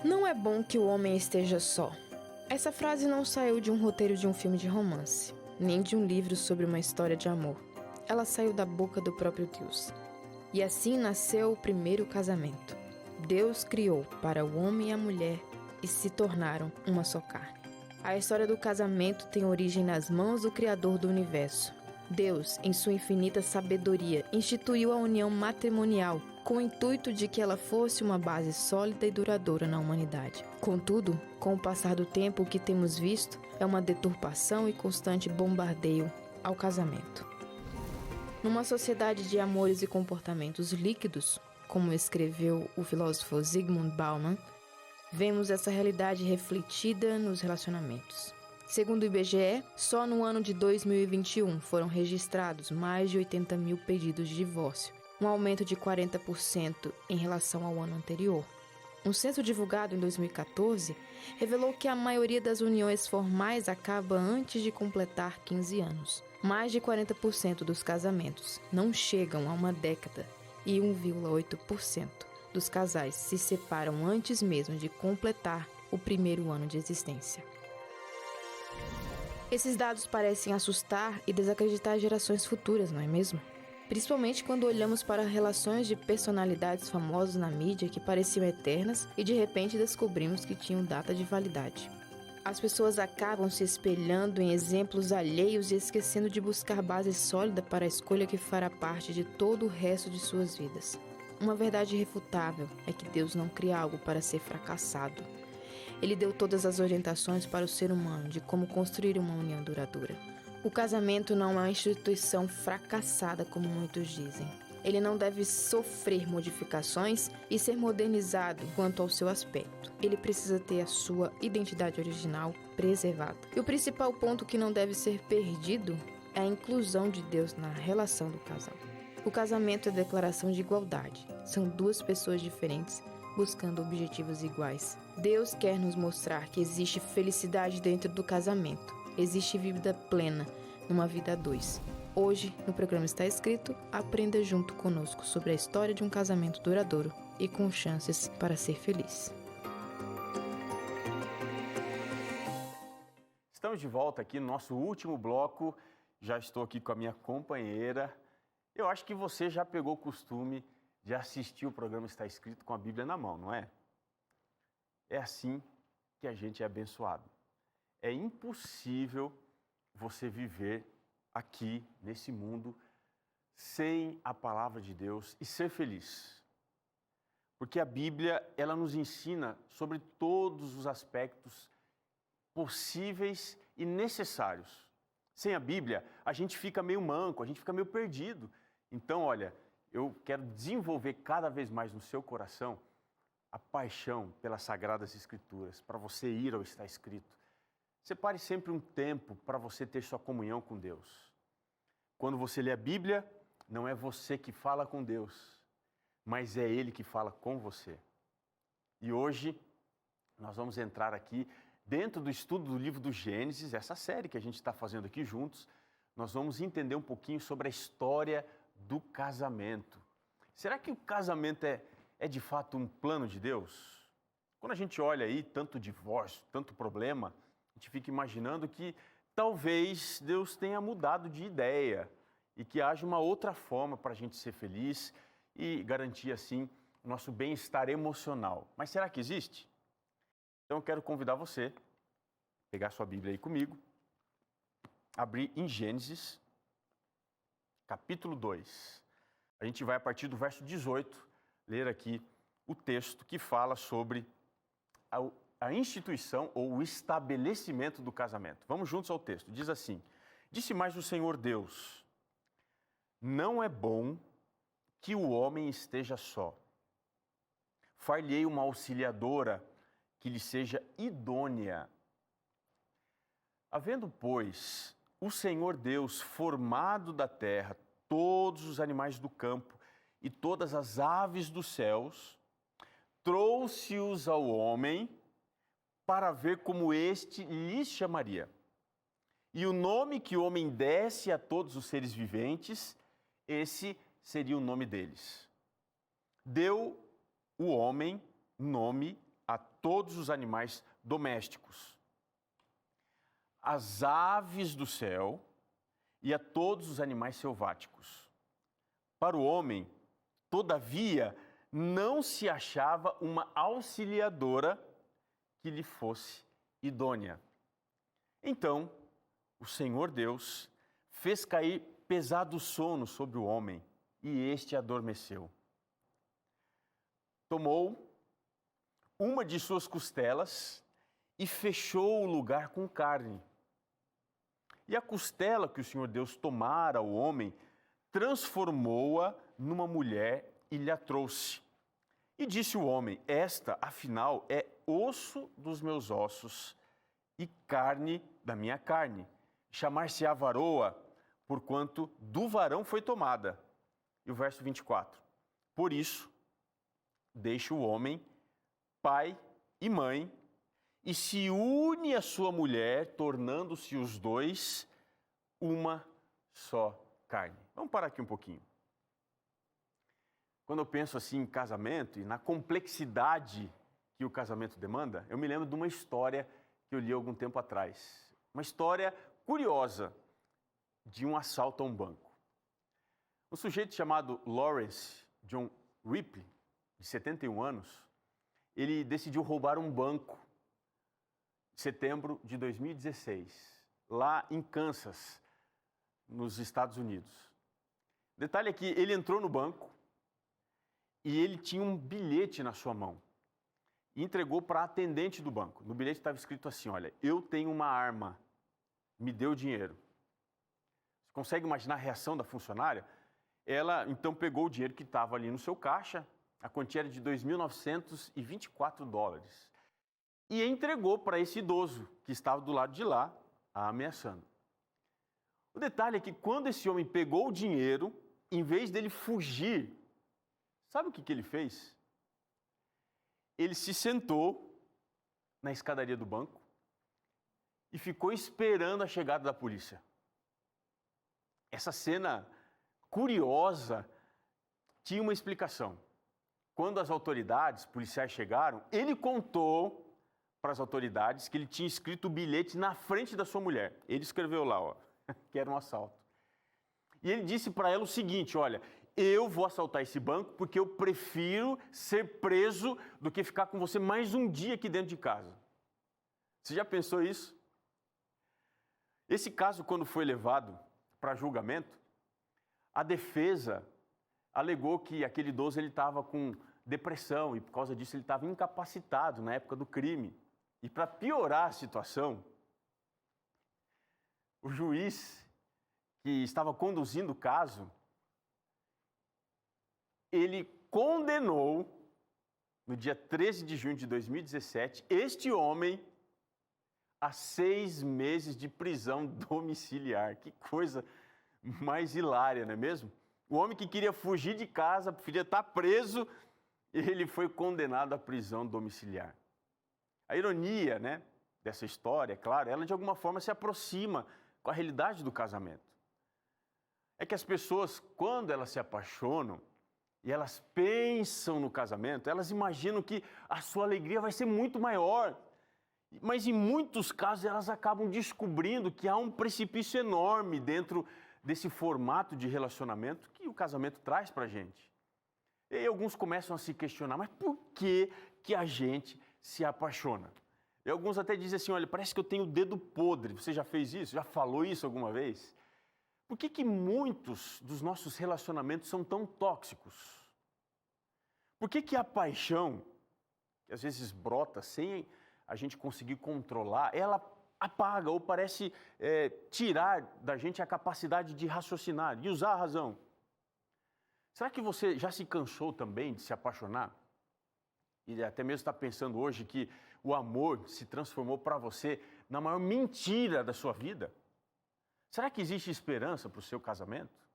Não é bom que o homem esteja só. Essa frase não saiu de um roteiro de um filme de romance, nem de um livro sobre uma história de amor. Ela saiu da boca do próprio Deus. E assim nasceu o primeiro casamento. Deus criou para o homem e a mulher e se tornaram uma só carne. A história do casamento tem origem nas mãos do Criador do Universo. Deus, em sua infinita sabedoria, instituiu a união matrimonial com o intuito de que ela fosse uma base sólida e duradoura na humanidade. Contudo, com o passar do tempo, o que temos visto é uma deturpação e constante bombardeio ao casamento. Numa sociedade de amores e comportamentos líquidos, como escreveu o filósofo Zygmunt Bauman, vemos essa realidade refletida nos relacionamentos. Segundo o IBGE, só no ano de 2021 foram registrados mais de 80 mil pedidos de divórcio, um aumento de 40% em relação ao ano anterior. Um censo divulgado em 2014 revelou que a maioria das uniões formais acaba antes de completar 15 anos. Mais de 40% dos casamentos não chegam a uma década e 1,8% dos casais se separam antes mesmo de completar o primeiro ano de existência. Esses dados parecem assustar e desacreditar gerações futuras, não é mesmo? Principalmente quando olhamos para relações de personalidades famosas na mídia que pareciam eternas e de repente descobrimos que tinham data de validade. As pessoas acabam se espelhando em exemplos alheios e esquecendo de buscar base sólida para a escolha que fará parte de todo o resto de suas vidas. Uma verdade irrefutável é que Deus não cria algo para ser fracassado. Ele deu todas as orientações para o ser humano de como construir uma união duradoura. O casamento não é uma instituição fracassada, como muitos dizem. Ele não deve sofrer modificações e ser modernizado quanto ao seu aspecto. Ele precisa ter a sua identidade original preservada. E o principal ponto que não deve ser perdido é a inclusão de Deus na relação do casal. O casamento é declaração de igualdade. São duas pessoas diferentes buscando objetivos iguais. Deus quer nos mostrar que existe felicidade dentro do casamento. Existe vida plena numa vida a dois. Hoje, no programa Está Escrito, aprenda junto conosco sobre a história de um casamento duradouro e com chances para ser feliz. Estamos de volta aqui no nosso último bloco. Já estou aqui com a minha companheira. Eu acho que você já pegou o costume de assistir o programa Está Escrito com a Bíblia na mão, não é? É assim que a gente é abençoado. É impossível você viver aqui, nesse mundo, sem a palavra de Deus e ser feliz. Porque a Bíblia, ela nos ensina sobre todos os aspectos possíveis e necessários. Sem a Bíblia, a gente fica meio manco, a gente fica meio perdido. Então, olha, eu quero desenvolver cada vez mais no seu coração a paixão pelas Sagradas Escrituras, para você ir ao Está Escrito. Separe sempre um tempo para você ter sua comunhão com Deus. Quando você lê a Bíblia, não é você que fala com Deus, mas é Ele que fala com você. E hoje, nós vamos entrar aqui dentro do estudo do livro do Gênesis, essa série que a gente está fazendo aqui juntos. Nós vamos entender um pouquinho sobre a história do casamento. Será que o casamento é de fato um plano de Deus? Quando a gente olha aí tanto divórcio, tanto problema, a gente fica imaginando que talvez Deus tenha mudado de ideia e que haja uma outra forma para a gente ser feliz e garantir assim o nosso bem-estar emocional. Mas será que existe? Então eu quero convidar você a pegar sua Bíblia aí comigo, abrir em Gênesis, capítulo 2. A gente vai a partir do verso 18, ler aqui o texto que fala sobre a instituição ou o estabelecimento do casamento. Vamos juntos ao texto. Diz assim: Disse mais o Senhor Deus: Não é bom que o homem esteja só. Far-lhe-ei uma auxiliadora que lhe seja idônea. Havendo, pois, o Senhor Deus formado da terra todos os animais do campo e todas as aves dos céus, trouxe-os ao homem para ver como este lhes chamaria. E o nome que o homem desse a todos os seres viventes, esse seria o nome deles. Deu o homem nome a todos os animais domésticos, às aves do céu e a todos os animais selváticos. Para o homem, todavia, não se achava uma auxiliadora que lhe fosse idônea. Então, o Senhor Deus fez cair pesado sono sobre o homem, e este adormeceu. Tomou uma de suas costelas e fechou o lugar com carne. E a costela que o Senhor Deus tomara ao homem, transformou-a numa mulher e lhe a trouxe. E disse o homem: esta, afinal, é osso dos meus ossos e carne da minha carne. Chamar-se-á varoa, porquanto do varão foi tomada. E o verso 24. Por isso, deixa o homem, pai e mãe, e se une à sua mulher, tornando-se os dois uma só carne. Vamos parar aqui um pouquinho. Quando eu penso assim em casamento e na complexidade que o casamento demanda, eu me lembro de uma história que eu li algum tempo atrás. Uma história curiosa de um assalto a um banco. Um sujeito chamado Lawrence John Ripley, de 71 anos, ele decidiu roubar um banco em setembro de 2016, lá em Kansas, nos Estados Unidos. O detalhe é que ele entrou no banco e ele tinha um bilhete na sua mão e entregou para a atendente do banco. No bilhete estava escrito assim: olha, eu tenho uma arma, me dê o dinheiro. Você consegue imaginar a reação da funcionária? Ela então pegou o dinheiro que estava ali no seu caixa, a quantia era de $2.924, e entregou para esse idoso que estava do lado de lá, ameaçando. O detalhe é que quando esse homem pegou o dinheiro, em vez dele fugir, sabe o que ele fez? Ele se sentou na escadaria do banco e ficou esperando a chegada da polícia. Essa cena curiosa tinha uma explicação. Quando as autoridades policiais chegaram, ele contou para as autoridades que ele tinha escrito o bilhete na frente da sua mulher. Ele escreveu lá, ó, que era um assalto. E ele disse para ela o seguinte: olha, eu vou assaltar esse banco porque eu prefiro ser preso do que ficar com você mais um dia aqui dentro de casa. Você já pensou isso? Esse caso, quando foi levado para julgamento, a defesa alegou que aquele idoso estava com depressão e por causa disso ele estava incapacitado na época do crime. E para piorar a situação, o juiz que estava conduzindo o caso, ele condenou, no dia 13 de junho de 2017, este homem a 6 meses de prisão domiciliar. Que coisa mais hilária, não é mesmo? O homem que queria fugir de casa, preferia estar preso, ele foi condenado à prisão domiciliar. A ironia, né, dessa história, é claro, ela de alguma forma se aproxima com a realidade do casamento. É que as pessoas, quando elas se apaixonam e elas pensam no casamento, elas imaginam que a sua alegria vai ser muito maior. Mas em muitos casos elas acabam descobrindo que há um precipício enorme dentro desse formato de relacionamento que o casamento traz para a gente. E aí alguns começam a se questionar: mas por que a gente se apaixona? E alguns até dizem assim: olha, parece que eu tenho o dedo podre. Você já fez isso? Já falou isso alguma vez? Por que muitos dos nossos relacionamentos são tão tóxicos? Por que a paixão, que às vezes brota sem a gente conseguir controlar, ela apaga ou parece tirar da gente a capacidade de raciocinar, de usar a razão? Será que você já se cansou também de se apaixonar? E até mesmo está pensando hoje que o amor se transformou para você na maior mentira da sua vida? Será que existe esperança para o seu casamento?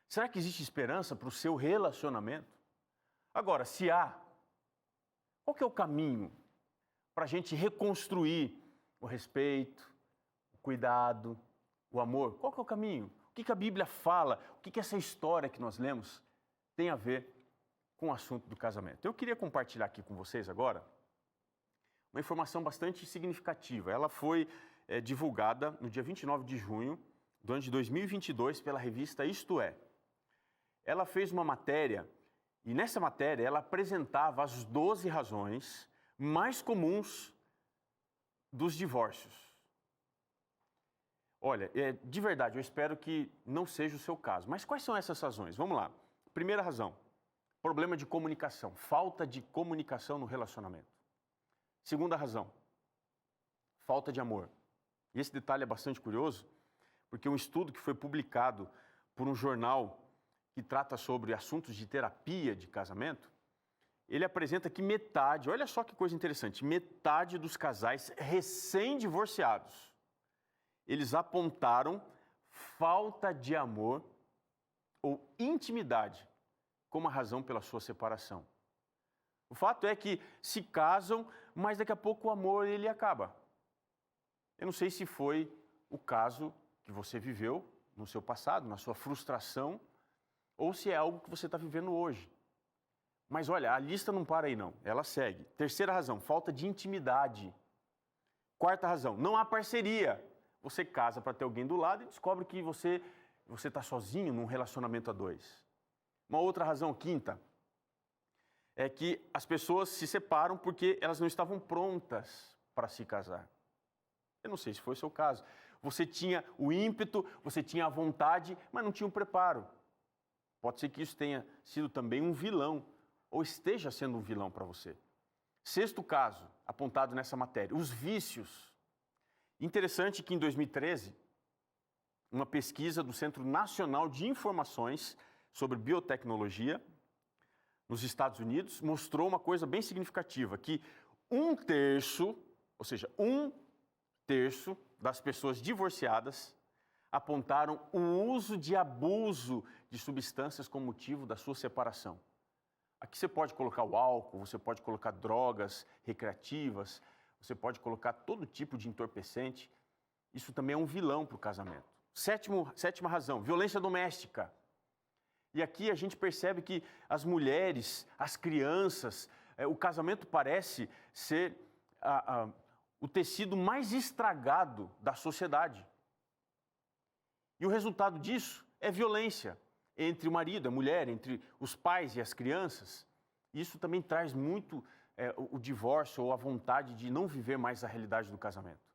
Será que existe esperança para o seu relacionamento? Agora, se há, qual que é o caminho para a gente reconstruir o respeito, o cuidado, o amor? Qual que é o caminho? O que a Bíblia fala? O que essa história que nós lemos tem a ver com o assunto do casamento? Eu queria compartilhar aqui com vocês agora uma informação bastante significativa. Ela foi divulgada no dia 29 de junho do ano de 2022 pela revista Isto É. Ela fez uma matéria e nessa matéria ela apresentava as 12 razões mais comuns dos divórcios. Olha, de verdade, eu espero que não seja o seu caso. Mas quais são essas razões? Vamos lá. Primeira razão, problema de comunicação, falta de comunicação no relacionamento. Segunda razão, falta de amor. E esse detalhe é bastante curioso, porque um estudo que foi publicado por um jornal que trata sobre assuntos de terapia de casamento, ele apresenta que metade, olha só que coisa interessante, metade dos casais recém-divorciados, eles apontaram falta de amor ou intimidade como a razão pela sua separação. O fato é que se casam, mas daqui a pouco o amor ele acaba. Eu não sei se foi o caso que você viveu no seu passado, na sua frustração, ou se é algo que você está vivendo hoje. Mas olha, a lista não para aí não, ela segue. Terceira razão, falta de intimidade. Quarta razão, não há parceria. Você casa para ter alguém do lado e descobre que você está sozinho num relacionamento a dois. Uma outra razão, quinta, é que as pessoas se separam porque elas não estavam prontas para se casar. Eu não sei se foi o seu caso. Você tinha o ímpeto, você tinha a vontade, mas não tinha o preparo. Pode ser que isso tenha sido também um vilão, ou esteja sendo um vilão para você. Sexto caso, apontado nessa matéria, os vícios. Interessante que em 2013, uma pesquisa do Centro Nacional de Informações sobre Biotecnologia, nos Estados Unidos, mostrou uma coisa bem significativa, que 1/3, ou seja, 1/3 das pessoas divorciadas apontaram o uso de abuso de substâncias como motivo da sua separação. Aqui você pode colocar o álcool, você pode colocar drogas recreativas, você pode colocar todo tipo de entorpecente. Isso também é um vilão para o casamento. Sétima razão, violência doméstica. E aqui a gente percebe que as mulheres, as crianças, o casamento parece ser o tecido mais estragado da sociedade. E o resultado disso é violência entre o marido e a mulher, entre os pais e as crianças. Isso também traz muito o divórcio ou a vontade de não viver mais a realidade do casamento.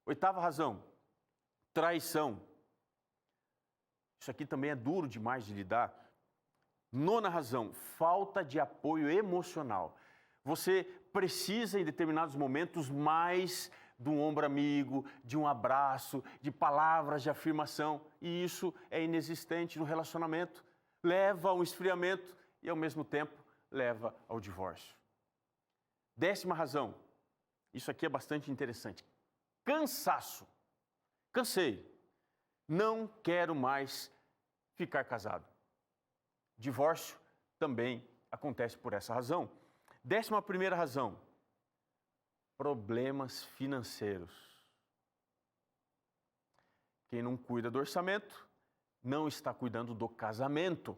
Oitava razão, traição. Isso aqui também é duro demais de lidar. Nona razão, falta de apoio emocional. Você precisa, em determinados momentos, mais de um ombro amigo, de um abraço, de palavras de afirmação. E isso é inexistente no relacionamento. Leva ao esfriamento e, ao mesmo tempo, leva ao divórcio. 10ª razão, isso aqui é bastante interessante. Cansaço. Cansei. Não quero mais ficar casado. Divórcio também acontece por essa razão. 11ª razão, problemas financeiros. Quem não cuida do orçamento, não está cuidando do casamento.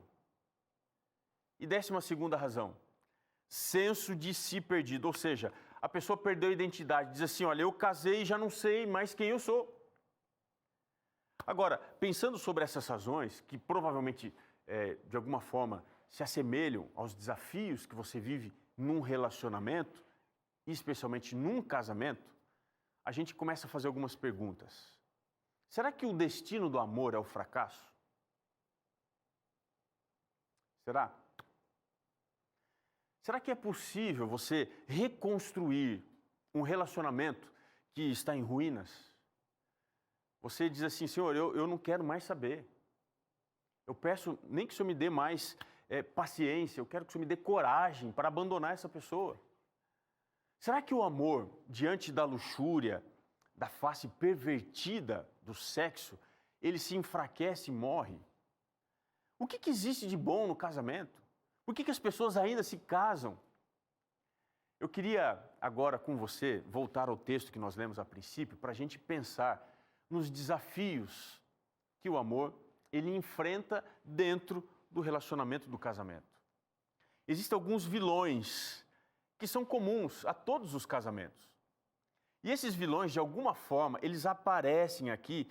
E 12ª razão, senso de si perdido, ou seja, a pessoa perdeu a identidade, diz assim, olha, eu casei e já não sei mais quem eu sou. Agora, pensando sobre essas razões, que provavelmente, de alguma forma, se assemelham aos desafios que você vive num relacionamento, especialmente num casamento, a gente começa a fazer algumas perguntas. Será que o destino do amor é o fracasso? Será? Será que é possível você reconstruir um relacionamento que está em ruínas? Você diz assim, Senhor, eu não quero mais saber. Eu peço nem que o Senhor me dê mais paciência, eu quero que o Senhor me dê coragem para abandonar essa pessoa. Será que o amor, diante da luxúria, da face pervertida do sexo, ele se enfraquece e morre? O que existe de bom no casamento? Por que as pessoas ainda se casam? Eu queria agora com você voltar ao texto que nós lemos a princípio para a gente pensar nos desafios que o amor ele enfrenta dentro do relacionamento do casamento. Existem alguns vilões que são comuns a todos os casamentos. E esses vilões, de alguma forma, eles aparecem aqui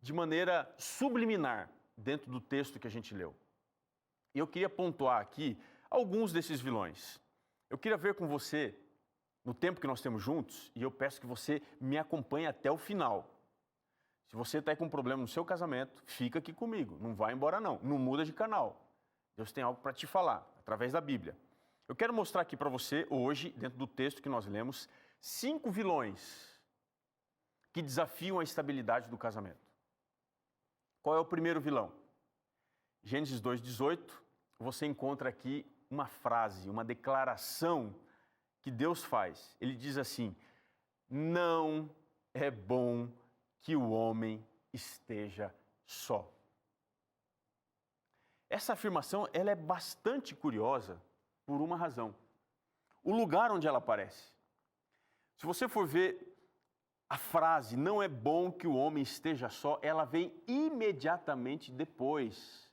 de maneira subliminar dentro do texto que a gente leu. E eu queria pontuar aqui alguns desses vilões. Eu queria ver com você, no tempo que nós temos juntos, e eu peço que você me acompanhe até o final. Se você está com um problema no seu casamento, fica aqui comigo, não vai embora não, não muda de canal. Deus tem algo para te falar, através da Bíblia. Eu quero mostrar aqui para você, hoje, dentro do texto que nós lemos, 5 vilões que desafiam a estabilidade do casamento. Qual é o primeiro vilão? Gênesis 2:18, você encontra aqui uma frase, uma declaração que Deus faz. Ele diz assim: não é bom que o homem esteja só. Essa afirmação ela é bastante curiosa por uma razão. O lugar onde ela aparece. Se você for ver a frase, não é bom que o homem esteja só, ela vem imediatamente depois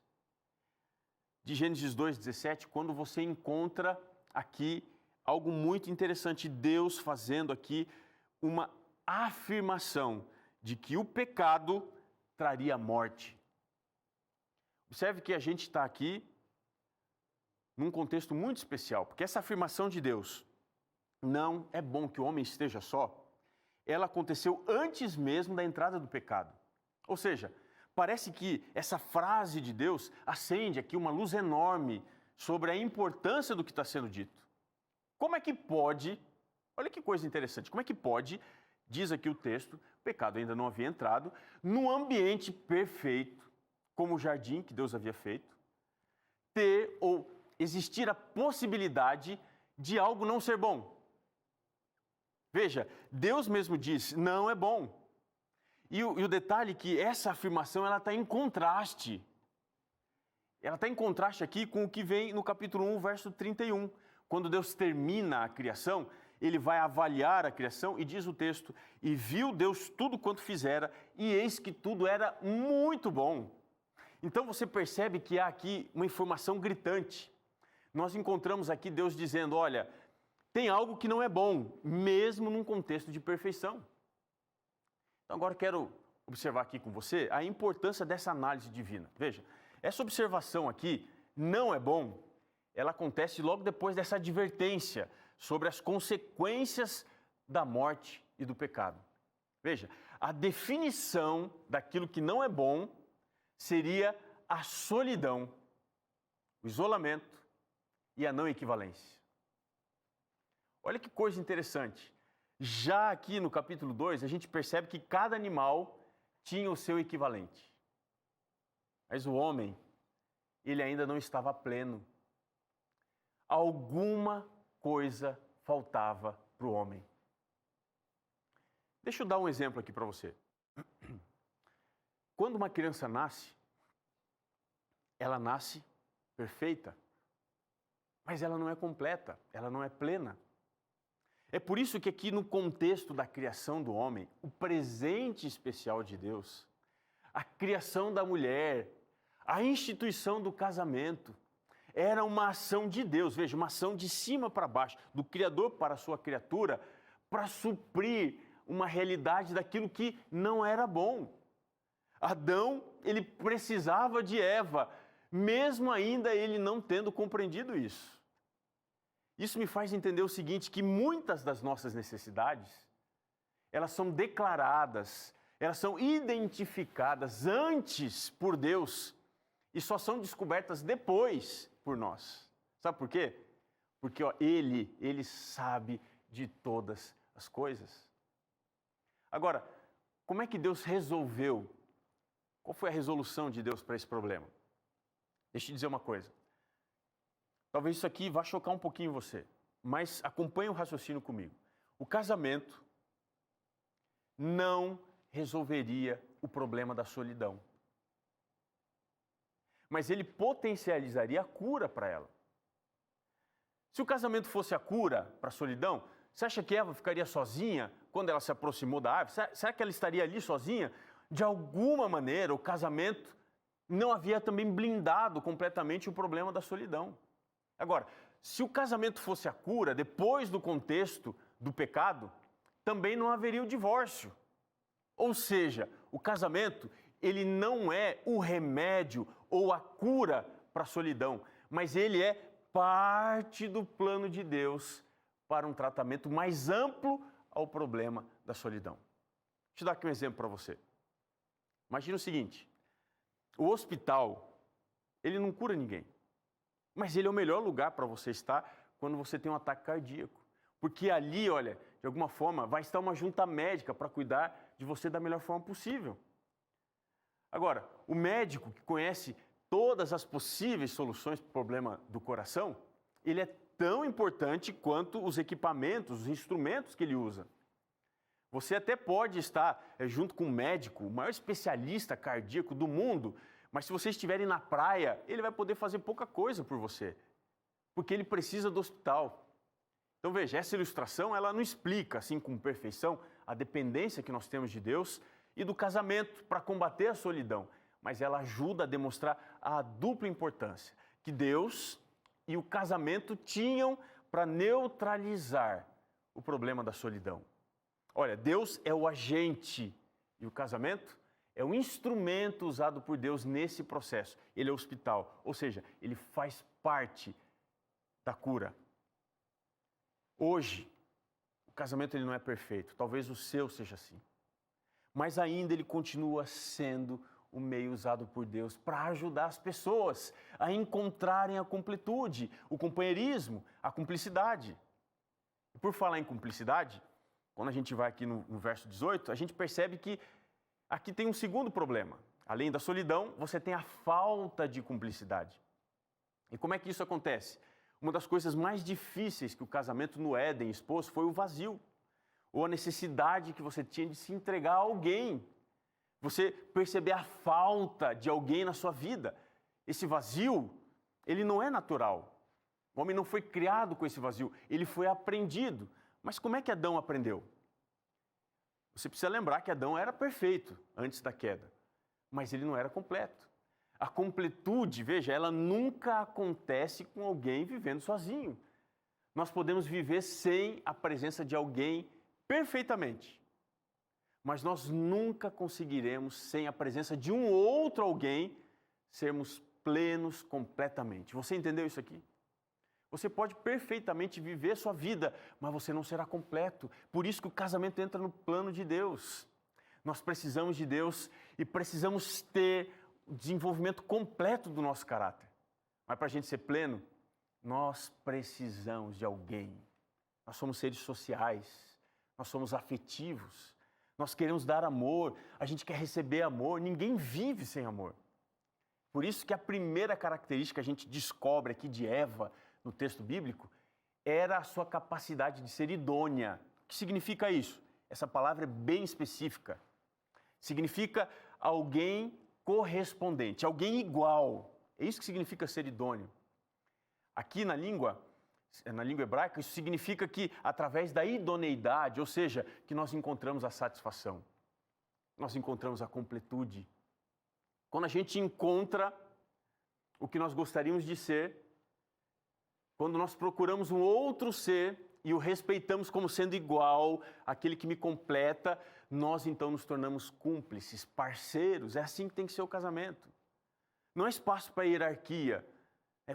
de Gênesis 2:17, quando você encontra aqui algo muito interessante, Deus fazendo aqui uma afirmação de que o pecado traria morte. Observe que a gente está aqui num contexto muito especial, porque essa afirmação de Deus, não é bom que o homem esteja só, ela aconteceu antes mesmo da entrada do pecado. Ou seja, parece que essa frase de Deus acende aqui uma luz enorme sobre a importância do que está sendo dito. Como é que pode, olha que coisa interessante, como é que pode, diz aqui o texto, o pecado ainda não havia entrado, num ambiente perfeito, como o jardim que Deus havia feito, ter ou existir a possibilidade de algo não ser bom. Veja, Deus mesmo diz, não é bom. E o detalhe é que essa afirmação ela está em contraste. Ela está em contraste aqui com o que vem no capítulo 1, verso 31. Quando Deus termina a criação, ele vai avaliar a criação e diz o texto, e viu Deus tudo quanto fizera, e eis que tudo era muito bom. Então você percebe que há aqui uma informação gritante. Nós encontramos aqui Deus dizendo, olha, tem algo que não é bom, mesmo num contexto de perfeição. Então agora quero observar aqui com você a importância dessa análise divina. Veja, essa observação aqui, não é bom, ela acontece logo depois dessa advertência sobre as consequências da morte e do pecado. Veja, a definição daquilo que não é bom seria a solidão, o isolamento e a não equivalência. Olha que coisa interessante. Já aqui no capítulo 2, a gente percebe que cada animal tinha o seu equivalente. Mas o homem, ele ainda não estava pleno. Alguma coisa faltava para o homem. Deixa eu dar um exemplo aqui para você. Quando uma criança nasce, ela nasce perfeita, mas ela não é completa, ela não é plena. É por isso que aqui no contexto da criação do homem, o presente especial de Deus, a criação da mulher, a instituição do casamento, era uma ação de Deus, veja, uma ação de cima para baixo, do Criador para a sua criatura, para suprir uma realidade daquilo que não era bom. Adão, ele precisava de Eva, mesmo ainda ele não tendo compreendido isso. Isso me faz entender o seguinte, que muitas das nossas necessidades, elas são declaradas, elas são identificadas antes por Deus e só são descobertas depois por nós. Sabe por quê? Porque Ele sabe de todas as coisas. Agora, como é que Deus resolveu? Qual foi a resolução de Deus para esse problema? Deixa eu te dizer uma coisa. Talvez isso aqui vá chocar um pouquinho você, mas acompanhe o raciocínio comigo. O casamento não resolveria o problema da solidão, mas ele potencializaria a cura para ela. Se o casamento fosse a cura para a solidão, você acha que Eva ficaria sozinha quando ela se aproximou da árvore? Será que ela estaria ali sozinha? De alguma maneira, o casamento não havia também blindado completamente o problema da solidão. Agora, se o casamento fosse a cura, depois do contexto do pecado, também não haveria o divórcio. Ou seja, o casamento, ele não é o remédio ou a cura para a solidão, mas ele é parte do plano de Deus para um tratamento mais amplo ao problema da solidão. Deixa eu dar aqui um exemplo para você. Imagina o seguinte, o hospital, ele não cura ninguém, mas ele é o melhor lugar para você estar quando você tem um ataque cardíaco. Porque ali, olha, de alguma forma, vai estar uma junta médica para cuidar de você da melhor forma possível. Agora, o médico que conhece todas as possíveis soluções para o problema do coração, ele é tão importante quanto os equipamentos, os instrumentos que ele usa. Você até pode estar junto com um médico, o maior especialista cardíaco do mundo, mas se vocês estiverem na praia, ele vai poder fazer pouca coisa por você, porque ele precisa do hospital. Então veja, essa ilustração ela não explica assim com perfeição a dependência que nós temos de Deus e do casamento para combater a solidão, mas ela ajuda a demonstrar a dupla importância que Deus e o casamento tinham para neutralizar o problema da solidão. Olha, Deus é o agente e o casamento é o instrumento usado por Deus nesse processo. Ele é o hospital, ou seja, ele faz parte da cura. Hoje, o casamento ele não é perfeito, talvez o seu seja assim. Mas ainda ele continua sendo o meio usado por Deus para ajudar as pessoas a encontrarem a completude, o companheirismo, a cumplicidade. E por falar em cumplicidade, quando a gente vai aqui no verso 18, a gente percebe que aqui tem um segundo problema. Além da solidão, você tem a falta de cumplicidade. E como é que isso acontece? Uma das coisas mais difíceis que o casamento no Éden expôs foi o vazio, ou a necessidade que você tinha de se entregar a alguém. Você perceber a falta de alguém na sua vida. Esse vazio, ele não é natural. O homem não foi criado com esse vazio, ele foi aprendido. Mas como é que Adão aprendeu? Você precisa lembrar que Adão era perfeito antes da queda, mas ele não era completo. A completude, veja, ela nunca acontece com alguém vivendo sozinho. Nós podemos viver sem a presença de alguém perfeitamente, mas nós nunca conseguiremos, sem a presença de um outro alguém, sermos plenos completamente. Você entendeu isso aqui? Você pode perfeitamente viver sua vida, mas você não será completo. Por isso que o casamento entra no plano de Deus. Nós precisamos de Deus e precisamos ter o desenvolvimento completo do nosso caráter. Mas para a gente ser pleno, nós precisamos de alguém. Nós somos seres sociais, nós somos afetivos, nós queremos dar amor, a gente quer receber amor, ninguém vive sem amor. Por isso que a primeira característica que a gente descobre aqui de Eva, no texto bíblico, era a sua capacidade de ser idônea. O que significa isso? Essa palavra é bem específica. Significa alguém correspondente, alguém igual. É isso que significa ser idôneo. Aqui na língua hebraica, isso significa que através da idoneidade, ou seja, que nós encontramos a satisfação, nós encontramos a completude. Quando a gente encontra o que nós gostaríamos de ser, quando nós procuramos um outro ser e o respeitamos como sendo igual àquele que me completa, nós então nos tornamos cúmplices, parceiros. É assim que tem que ser o casamento. Não é espaço para hierarquia,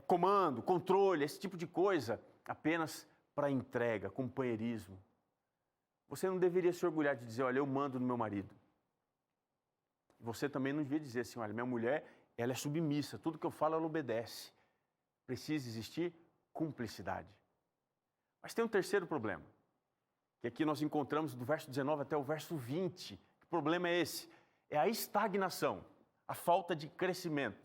comando, controle, esse tipo de coisa, apenas para entrega, companheirismo. Você não deveria se orgulhar de dizer, olha, eu mando no meu marido. Você também não devia dizer assim, olha, minha mulher, ela é submissa, tudo que eu falo ela obedece. Precisa existir cumplicidade. Mas tem um terceiro problema, que aqui nós encontramos do verso 19 até o verso 20. Que problema é esse? É a estagnação, a falta de crescimento.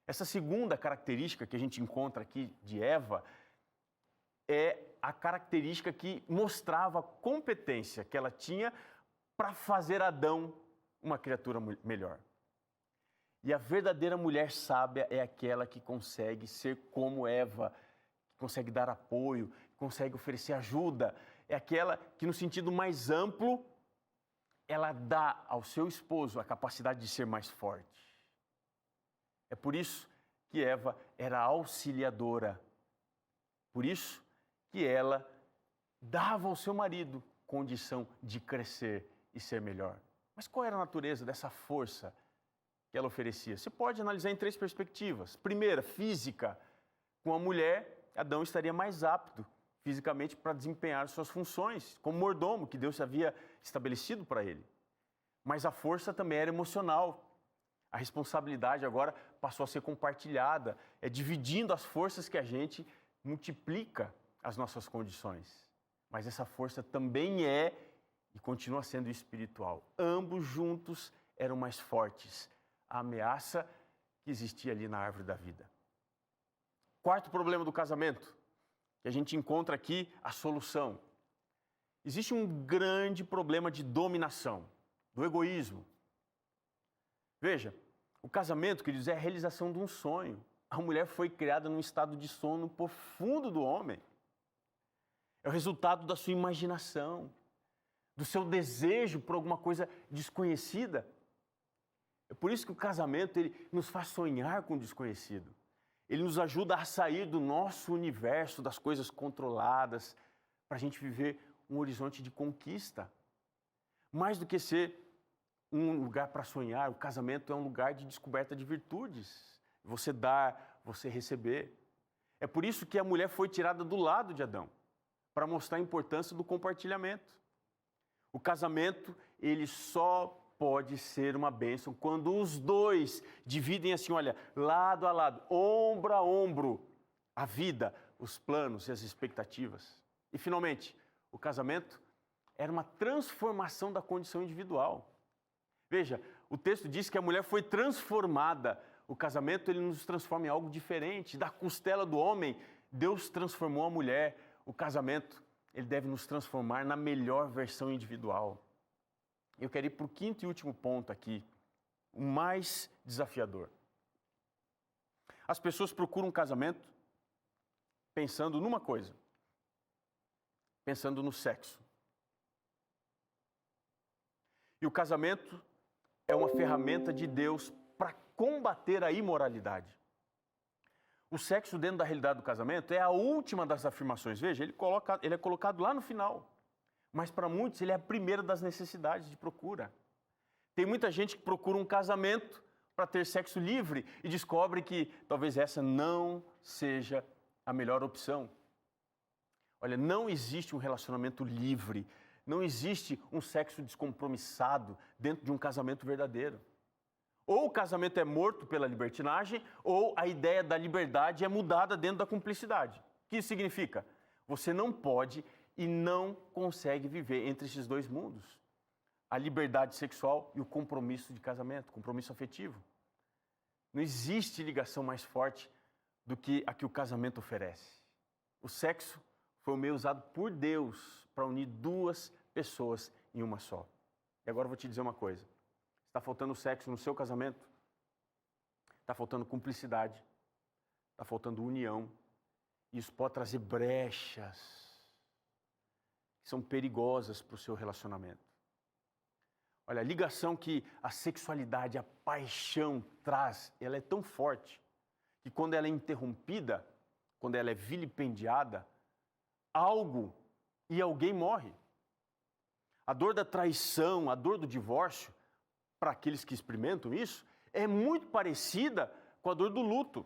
Essa segunda característica que a gente encontra aqui de Eva é a característica que mostrava a competência que ela tinha para fazer Adão uma criatura melhor. E a verdadeira mulher sábia é aquela que consegue ser como Eva, que consegue dar apoio, consegue oferecer ajuda. É aquela que, no sentido mais amplo, ela dá ao seu esposo a capacidade de ser mais forte. É por isso que Eva era auxiliadora. Por isso que ela dava ao seu marido condição de crescer e ser melhor. Mas qual era a natureza dessa força que ela oferecia? Você pode analisar em 3 perspectivas. Primeira, física. Com a mulher, Adão estaria mais apto fisicamente para desempenhar suas funções como mordomo que Deus havia estabelecido para ele. Mas a força também era emocional. A responsabilidade agora passou a ser compartilhada, dividindo as forças que a gente multiplica as nossas condições. Mas essa força também é e continua sendo espiritual. Ambos juntos eram mais fortes. A ameaça que existia ali na árvore da vida. Quarto problema do casamento, que a gente encontra aqui a solução. Existe um grande problema de dominação, do egoísmo. Veja, o casamento, queridos, é a realização de um sonho. A mulher foi criada num estado de sono profundo do homem. É o resultado da sua imaginação, do seu desejo por alguma coisa desconhecida. É por isso que o casamento ele nos faz sonhar com o desconhecido. Ele nos ajuda a sair do nosso universo, das coisas controladas, para a gente viver um horizonte de conquista. Mais do que ser um lugar para sonhar, o casamento é um lugar de descoberta de virtudes. Você dar, você receber. É por isso que a mulher foi tirada do lado de Adão, para mostrar a importância do compartilhamento. O casamento, ele só pode ser uma bênção quando os dois dividem assim, olha, lado a lado, ombro a ombro, a vida, os planos e as expectativas. E finalmente, o casamento era uma transformação da condição individual. Veja, o texto diz que a mulher foi transformada. O casamento ele nos transforma em algo diferente. Da costela do homem, Deus transformou a mulher. O casamento ele deve nos transformar na melhor versão individual. Eu quero ir para o quinto e último ponto aqui, o mais desafiador. As pessoas procuram um casamento pensando numa coisa, pensando no sexo. E o casamento é uma ferramenta de Deus para combater a imoralidade. O sexo dentro da realidade do casamento é a última das afirmações. Veja, ele é colocado lá no final. Mas para muitos ele é a primeira das necessidades de procura. Tem muita gente que procura um casamento para ter sexo livre e descobre que talvez essa não seja a melhor opção. Olha, não existe um relacionamento livre, não existe um sexo descompromissado dentro de um casamento verdadeiro. Ou o casamento é morto pela libertinagem, ou a ideia da liberdade é mudada dentro da cumplicidade. O que isso significa? Você não pode e não consegue viver entre esses dois mundos. A liberdade sexual e o compromisso de casamento, compromisso afetivo. Não existe ligação mais forte do que a que o casamento oferece. O sexo foi o meio usado por Deus para unir duas pessoas em uma só. E agora eu vou te dizer uma coisa. Está faltando sexo no seu casamento? Está faltando cumplicidade. Está faltando união. Isso pode trazer brechas que são perigosas para o seu relacionamento. Olha, a ligação que a sexualidade, a paixão traz, ela é tão forte que quando ela é interrompida, quando ela é vilipendiada, algo e alguém morre. A dor da traição, a dor do divórcio, para aqueles que experimentam isso, é muito parecida com a dor do luto.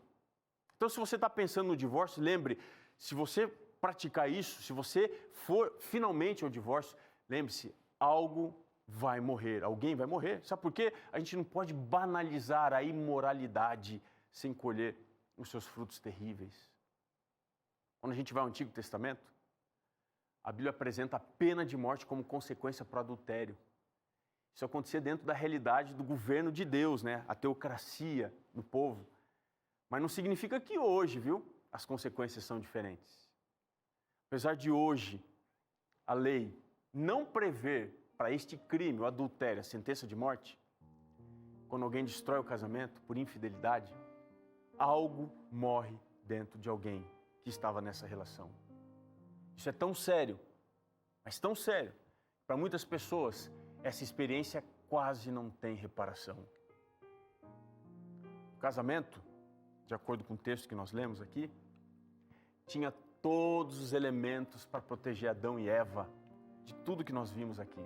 Então, se você está pensando no divórcio, lembre, se você praticar isso, se você for finalmente ao divórcio, lembre-se, algo vai morrer, alguém vai morrer. Sabe por quê? A gente não pode banalizar a imoralidade sem colher os seus frutos terríveis. Quando a gente vai ao Antigo Testamento, a Bíblia apresenta a pena de morte como consequência para o adultério. Isso acontecia dentro da realidade do governo de Deus, né? A teocracia do povo. Mas não significa que hoje, viu, as consequências são diferentes. Apesar de hoje a lei não prever para este crime, o adultério, a sentença de morte, quando alguém destrói o casamento por infidelidade, algo morre dentro de alguém que estava nessa relação. Isso é tão sério, mas tão sério, para muitas pessoas essa experiência quase não tem reparação. O casamento, de acordo com o texto que nós lemos aqui, tinha todos os elementos para proteger Adão e Eva de tudo que nós vimos aqui.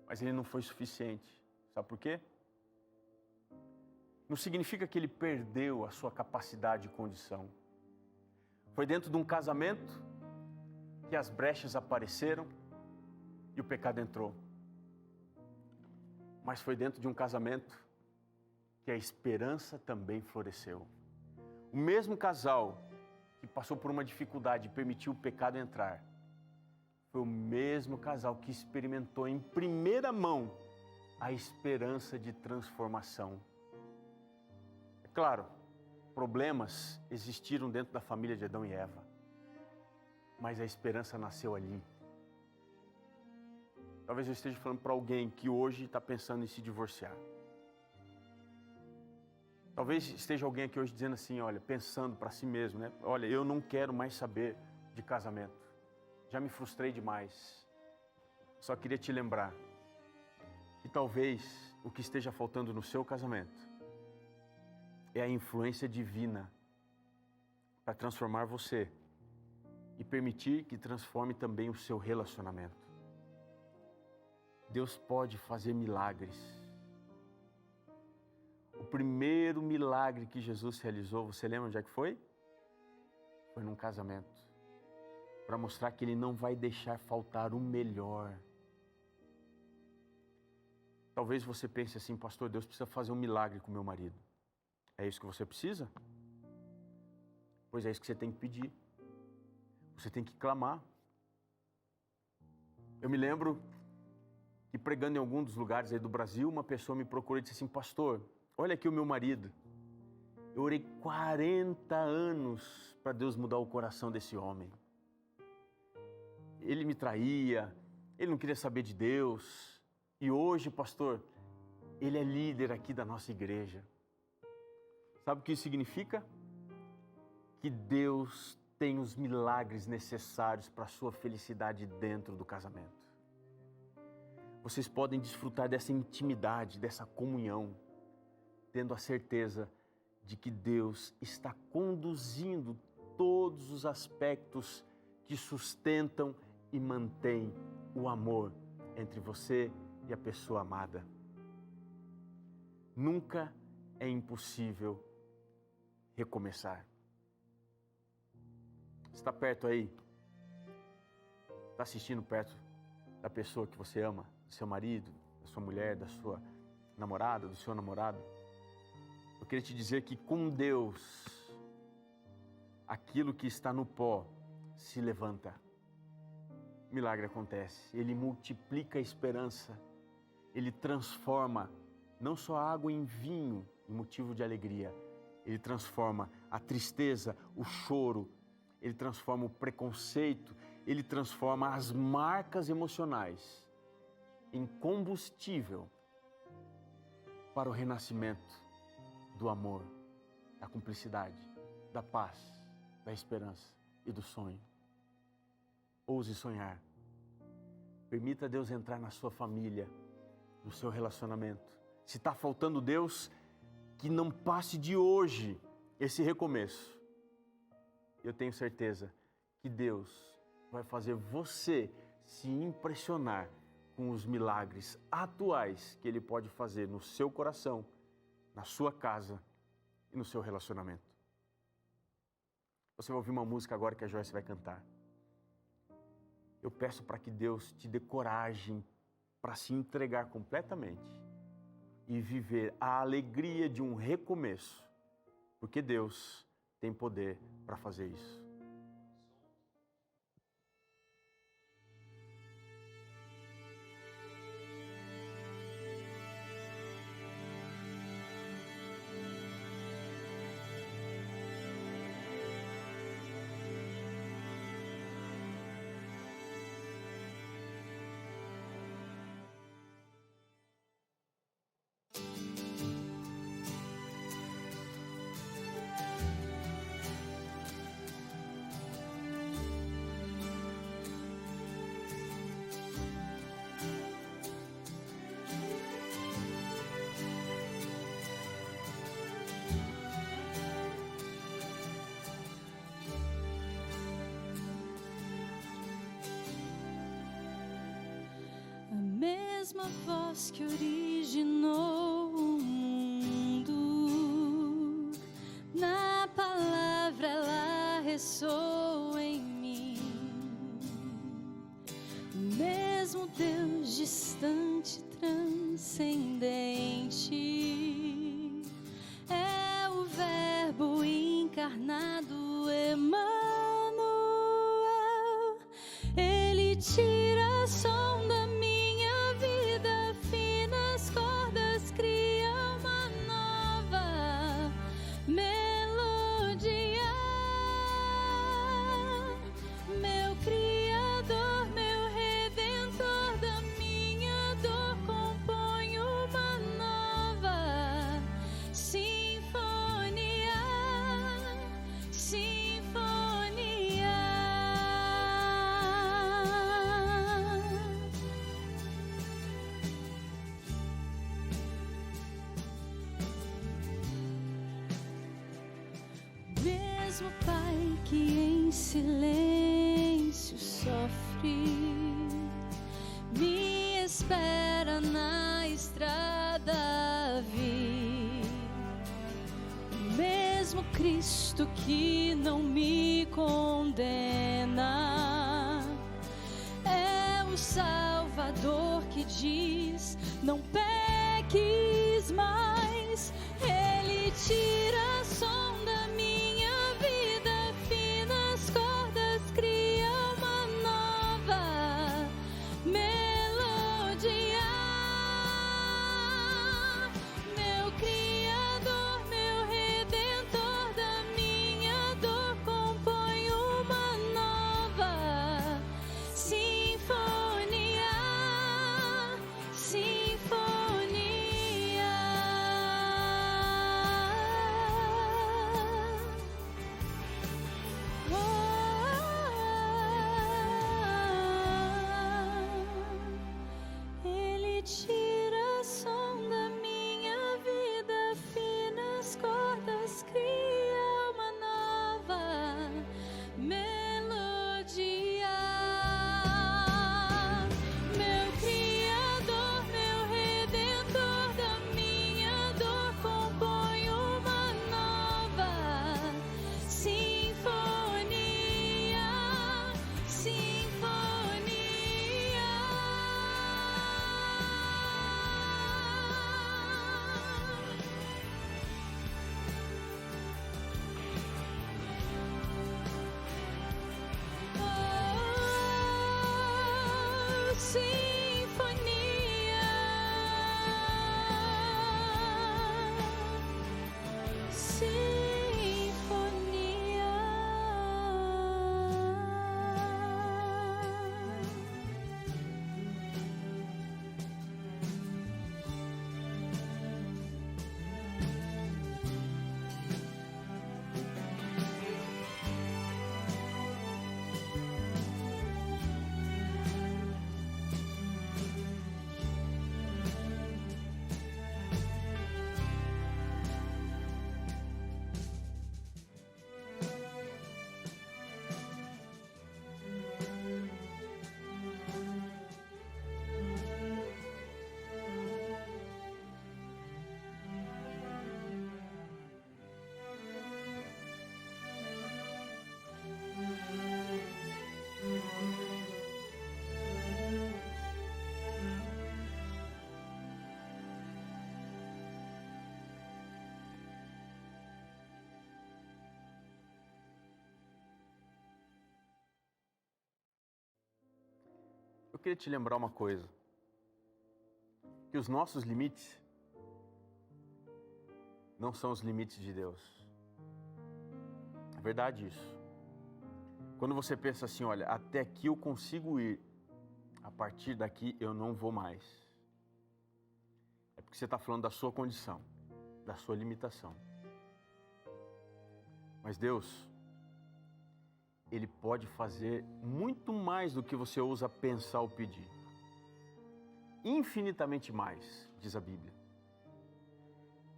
Mas ele não foi suficiente. Sabe por quê? Não significa que ele perdeu a sua capacidade e condição. Foi dentro de um casamento que as brechas apareceram e o pecado entrou. Mas foi dentro de um casamento que a esperança também floresceu. O mesmo casal que passou por uma dificuldade e permitiu o pecado entrar, foi o mesmo casal que experimentou em primeira mão a esperança de transformação. É claro, problemas existiram dentro da família de Adão e Eva, mas a esperança nasceu ali. Talvez eu esteja falando para alguém que hoje está pensando em se divorciar. Talvez esteja alguém aqui hoje dizendo assim, olha, pensando para si mesmo, né? Olha, eu não quero mais saber de casamento. Já me frustrei demais. Só queria te lembrar que talvez o que esteja faltando no seu casamento é a influência divina para transformar você e permitir que transforme também o seu relacionamento. Deus pode fazer milagres. O primeiro milagre que Jesus realizou, você lembra onde é que foi? Foi num casamento. Para mostrar que Ele não vai deixar faltar o melhor. Talvez você pense assim, pastor, Deus precisa fazer um milagre com meu marido. É isso que você precisa? Pois é isso que você tem que pedir. Você tem que clamar. Eu me lembro que pregando em algum dos lugares aí do Brasil, uma pessoa me procurou e disse assim, pastor, olha aqui o meu marido. Eu orei 40 anos para Deus mudar o coração desse homem. Ele me traía, ele não queria saber de Deus. E hoje, pastor, ele é líder aqui da nossa igreja. Sabe o que isso significa? Que Deus tem os milagres necessários para a sua felicidade dentro do casamento. Vocês podem desfrutar dessa intimidade, dessa comunhão, tendo a certeza de que Deus está conduzindo todos os aspectos que sustentam e mantêm o amor entre você e a pessoa amada. Nunca é impossível recomeçar. Está perto aí? Está assistindo perto da pessoa que você ama? Do seu marido, da sua mulher, da sua namorada, do seu namorado? Eu queria te dizer que com Deus, aquilo que está no pó se levanta. Milagre acontece. Ele multiplica a esperança. Ele transforma não só a água em vinho, em motivo de alegria. Ele transforma a tristeza, o choro. Ele transforma o preconceito. Ele transforma as marcas emocionais em combustível para o renascimento do amor, da cumplicidade, da paz, da esperança e do sonho. Ouse sonhar. Permita Deus entrar na sua família, no seu relacionamento. Se está faltando Deus, que não passe de hoje esse recomeço. Eu tenho certeza que Deus vai fazer você se impressionar com os milagres atuais que Ele pode fazer no seu coração, na sua casa e no seu relacionamento. Você vai ouvir uma música agora que a Joyce vai cantar. Eu peço para que Deus te dê coragem para se entregar completamente e viver a alegria de um recomeço, porque Deus tem poder para fazer isso. mesma voz que originou o mundo, na palavra ela ressoa em mim. O mesmo Deus distante, transcendente, é o Verbo encarnado, Emmanuel. Ele tira som da minha vida, finas cordas, cria uma nova melodia. Meu Criador, meu Redentor, da minha dor compõe uma nova sinfonia, sinfonia. Mesmo Pai que em silêncio sofre, me espera na estrada, vi. O mesmo Cristo que não me condena, é o Salvador que diz: não peques mais. Ele tira som da minha vida, finas cordas, cria uma nova melodia. Meu Criador, meu Redentor, da minha dor compõe uma nova sinfonia, sinfonia. Ele tira som da minha vida, finas cordas, cria uma nova melodia. Meu Criador, meu Redentor, da minha dor compõe uma nova sinfonia, sinfonia. Oh, sinfonia, Eu queria te lembrar uma coisa, que os nossos limites não são os limites de Deus. É verdade isso. Quando você pensa assim, olha, até aqui eu consigo ir, a partir daqui eu não vou mais. É porque você está falando da sua condição, da sua limitação. Mas Deus, Ele pode fazer muito mais do que você ousa pensar ou pedir. Infinitamente mais, diz a Bíblia.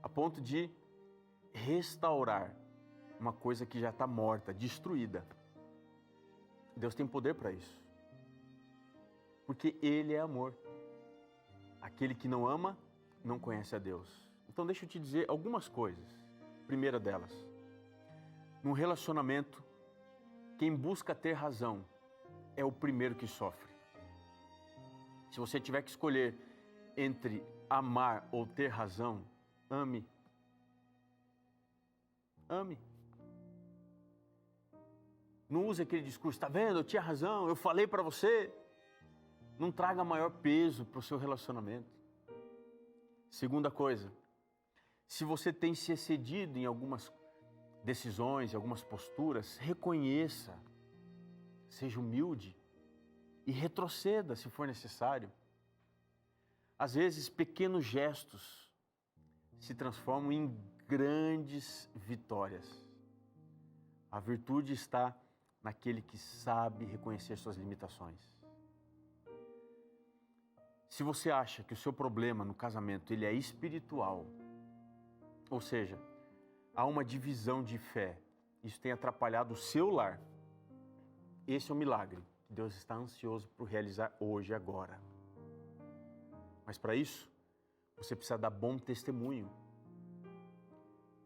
A ponto de restaurar uma coisa que já está morta, destruída. Deus tem poder para isso. Porque Ele é amor. Aquele que não ama, não conhece a Deus. Então deixa eu te dizer algumas coisas. Primeira delas, num relacionamento, quem busca ter razão é o primeiro que sofre. Se você tiver que escolher entre amar ou ter razão, ame. Ame. Não use aquele discurso, tá vendo? Eu tinha razão, eu falei para você. Não traga maior peso para o seu relacionamento. Segunda coisa, se você tem se excedido em algumas decisões, em algumas posturas, reconheça, seja humilde e retroceda se for necessário. Às vezes, pequenos gestos se transformam em grandes vitórias. A virtude está naquele que sabe reconhecer suas limitações. Se você acha que o seu problema no casamento ele é espiritual, ou seja, há uma divisão de fé, isso tem atrapalhado o seu lar, esse é um milagre que Deus está ansioso por realizar hoje, agora. Mas para isso, você precisa dar bom testemunho.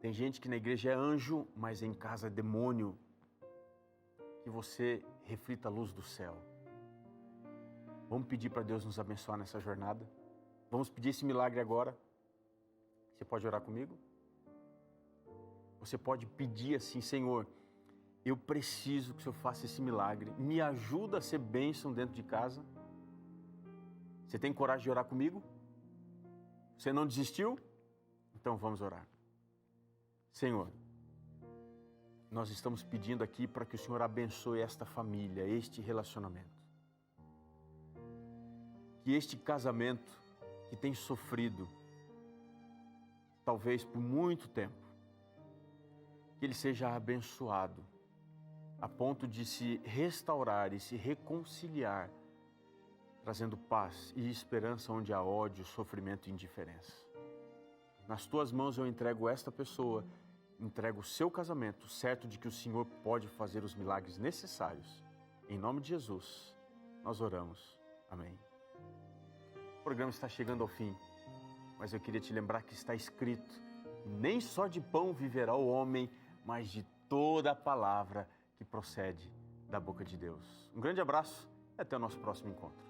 Tem gente que na igreja é anjo, mas em casa é demônio. Que você reflita a luz do céu. Vamos pedir para Deus nos abençoar nessa jornada? Vamos pedir esse milagre agora? Você pode orar comigo? Você pode pedir assim, Senhor, eu preciso que o Senhor faça esse milagre. Me ajuda a ser bênção dentro de casa. Você tem coragem de orar comigo? Você não desistiu? Então vamos orar. Senhor, nós estamos pedindo aqui para que o Senhor abençoe esta família, este relacionamento. Que este casamento que tem sofrido, talvez por muito tempo, que ele seja abençoado, a ponto de se restaurar e se reconciliar, trazendo paz e esperança onde há ódio, sofrimento e indiferença. Nas tuas mãos eu entrego esta pessoa, entrego o seu casamento, certo de que o Senhor pode fazer os milagres necessários. Em nome de Jesus, nós oramos. Amém. O programa está chegando ao fim, mas eu queria te lembrar que está escrito: nem só de pão viverá o homem, mas de toda a palavra que procede da boca de Deus. Um grande abraço e até o nosso próximo encontro.